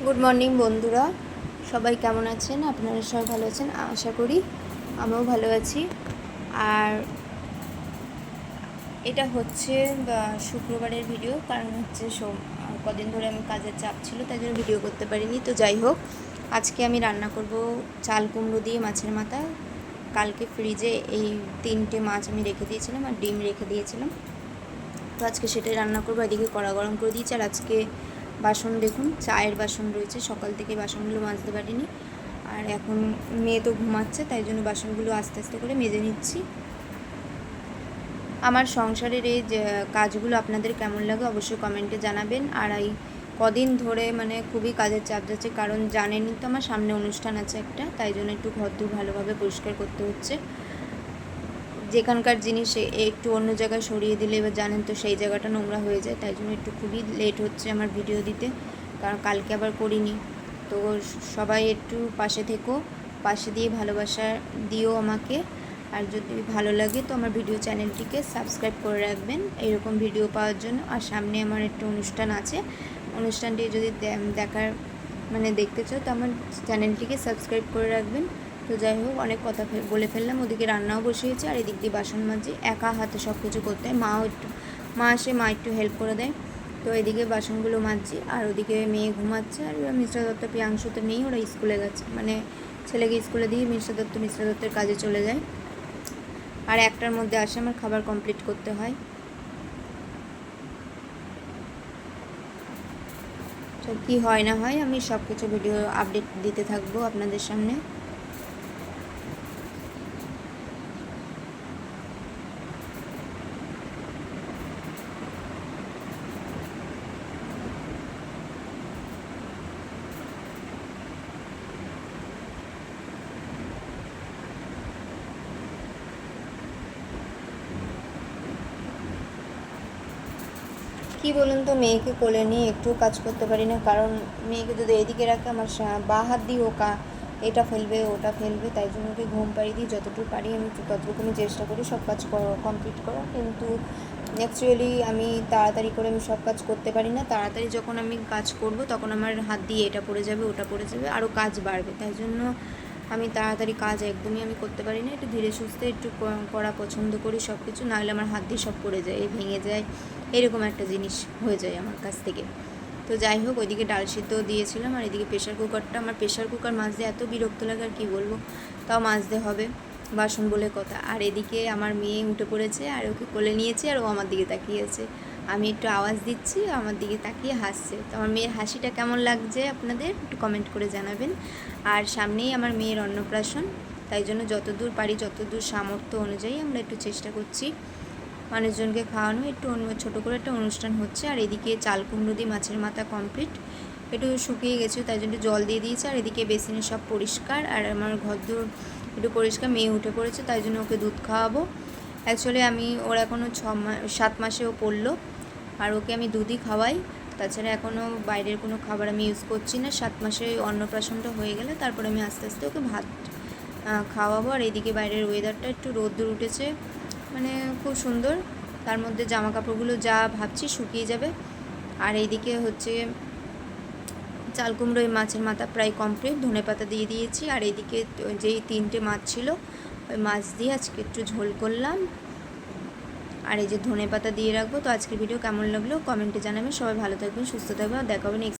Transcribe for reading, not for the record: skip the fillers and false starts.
Good morning বন্ধুরা, সবাই কেমন আছেন? আপনারা সবাই ভালো আছেন আশা করি। আমিও ভালো আছি। আর এটা হচ্ছে শুক্রবারের ভিডিও, কারণ হচ্ছে কদিন ধরে আমি কাজের চাপ ছিল, তাই জন্য ভিডিও করতে পারিনি। তো যাই হোক, আজকে আমি রান্না করব চাল কুমড়ো দিয়ে মাছের মাথা। কালকে ফ্রিজে এই 3টে মাছ আমি রেখে দিয়েছিলাম আর ডিম রেখে দিয়েছিলাম, তো আজকে সেটাই রান্না করবো। এদিকে কড়া গরম করে দিয়েছি। আর আজকে বাসন দেখুন, চায়ের বাসন রয়েছে, সকাল থেকে বাসনগুলো মাজতে পারিনি। আর এখন মেয়ে তো ঘুমাচ্ছে, তাই জন্য বাসনগুলো আস্তে আস্তে করে মেজে নিচ্ছি। আমার সংসারের এই যে কাজগুলো আপনাদের কেমন লাগে অবশ্যই কমেন্টে জানাবেন। আর এই কদিন ধরে মানে খুবই কাজের চাপ যাচ্ছে, কারণ জানেনই তো আমার সামনে অনুষ্ঠান আছে একটা, তাই জন্য একটু ঘরদূর ভালোভাবে পরিষ্কার করতে হচ্ছে। যেখানকার জিনিস একটু অন্য জায়গায় সরিয়ে দিলে এবার জানেন তো সেই জায়গাটা নোংরা হয়ে যায়, তাই জন্য একটু খুবই লেট হচ্ছে আমার ভিডিও দিতে, কারণ কালকে আবার করিনি। তো সবাই একটু পাশে থেকো, পাশে দিয়ে ভালোবাসা দিও আমাকে। আর যদি ভালো লাগে তো আমার ভিডিও চ্যানেলটিকে সাবস্ক্রাইব করে রাখবেন এইরকম ভিডিও পাওয়ার জন্য। আর সামনে আমার একটা অনুষ্ঠান আছে, অনুষ্ঠানটি যদি দেখার মানে দেখতে চাও তো আমার চ্যানেলটিকে সাবস্ক্রাইব করে রাখবেন। তো যাই হোক, অনেক কথা বলে ফেললাম। ওদিকে রান্নাও বসিয়েছি আর এদিক দিয়ে বাসন মাজি, একা হাতে সব কিছু করতে হয়। মা আসে, মা একটু হেল্প করে দেয়। তো এদিকে বাসনগুলো মাজছি আর ওদিকে মেয়ে ঘুমাচ্ছে। আর মিস্টার দত্ত প্রিয়াংশু তো নেই, ওরা স্কুলে গেছে, মানে ছেলেকে স্কুলে দিয়ে মিস্টার দত্তের কাজে চলে যায়। আর 1টার মধ্যে আসে, আমার খাবার কমপ্লিট করতে হয়। তো কী হয় না হয় আমি সব কিছু ভিডিও আপডেট দিতে থাকবো আপনাদের সামনে। কি বলুন তো, মেয়েকে কোলে নিয়ে একটু কাজ করতে পারি না, কারণ মেয়েকে যদি এদিকে রাখে আমার বা হাত দিয়ে এটা ফেলবে ওটা ফেলবে, তাই জন্য ওকে ঘুম পাড়িয়ে দিই। যতটুকু পারি আমি ততটুকু আমি চেষ্টা করি সব কাজ কমপ্লিট করার, কিন্তু অ্যাকচুয়ালি আমি তাড়াতাড়ি করে আমি সব কাজ করতে পারি না। তাড়াতাড়ি যখন আমি কাজ করব তখন আমার হাত দিয়ে এটা পড়ে যাবে ওটা পড়ে যাবে, আরও কাজ বাড়বে, তাই জন্য আমি তাড়াতাড়ি কাজ একদমই আমি করতে পারি না। একটু ধীরে সুস্থে একটু করা পছন্দ করি সব কিছু, নাহলে আমার হাত দিয়ে সব পড়ে যায়, ভেঙে যায়, এরকম একটা জিনিস হয়ে যায় আমার কাছ থেকে। তো যাই হোক, ওইদিকে ডাল সিদ্ধ দিয়েছিলাম আর এদিকে প্রেশার কুকারটা, আমার প্রেশার কুকার মাজতে এত বিরক্ত লাগে আর কী বলবো, তাও মাজতে হবে, বাসন বলে কথা। আর এদিকে আমার মেয়ে উঠে পড়েছে আর ওকে কোলে নিয়েছে আর ও আমার দিকে তাকিয়েছে, আমি একটু আওয়াজ দিচ্ছি, আমার দিকে তাকিয়ে হাসছে। তো আমার মেয়ের হাসিটা কেমন লাগছে আপনাদের একটু কমেন্ট করে জানাবেন। আর সামনেই আমার মেয়ের অন্নপ্রাশন, তাই জন্য যতদূর পারি যতদূর সামর্থ্য অনুযায়ী আমরা একটু চেষ্টা করছি মানুষজনকে খাওয়ানো, একটু ছোটো করে একটা অনুষ্ঠান হচ্ছে। আর এদিকে চাল কুমড়ো দিয়ে মাছের মাথা কমপ্লিট, একটু শুকিয়ে গেছে তাই জন্য একটু জল দিয়ে দিয়েছে। আর এদিকে বেসিনে সব পরিষ্কার আর আমার ঘরদোর একটু পরিষ্কার। মেয়ে উঠে পড়েছে, তাই জন্য ওকে দুধ খাওয়াবো। অ্যাকচুয়ালি আমি ওর এখনও 7 মাসেও পড়লো, আর ওকে আমি দুধই খাওয়াই, তাছাড়া এখনও বাইরের কোনো খাবার আমি ইউজ করছি না। 7 মাসে অন্নপ্রাশনটা হয়ে গেলে তারপরে আমি আস্তে আস্তে ওকে ভাত খাওয়াবো। আর এদিকে বাইরের ওয়েদারটা একটু রোদ্দুর উঠেছে, মানে খুব সুন্দর, তার মধ্যে জামা কাপড়গুলো যা ভাবছি শুকিয়ে যাবে। আর এইদিকে হচ্ছে চাল কুমড়ো মাছের মাথা প্রায় কমপ্লিট, ধনেপাতা দিয়ে দিয়েছি। আর এইদিকে যেই 3টে মাছ ছিল ওই মাছ দিয়ে আজকে একটু ঝোল করলাম, আর এই যে ধনেপাতা দিয়ে রাখবো। তো আজকের ভিডিও কেমন লাগলো কমেন্টে জানাবেন। সবাই ভালো থাকবেন, সুস্থ থাকবেন, আর দেখা হবে নেক্সট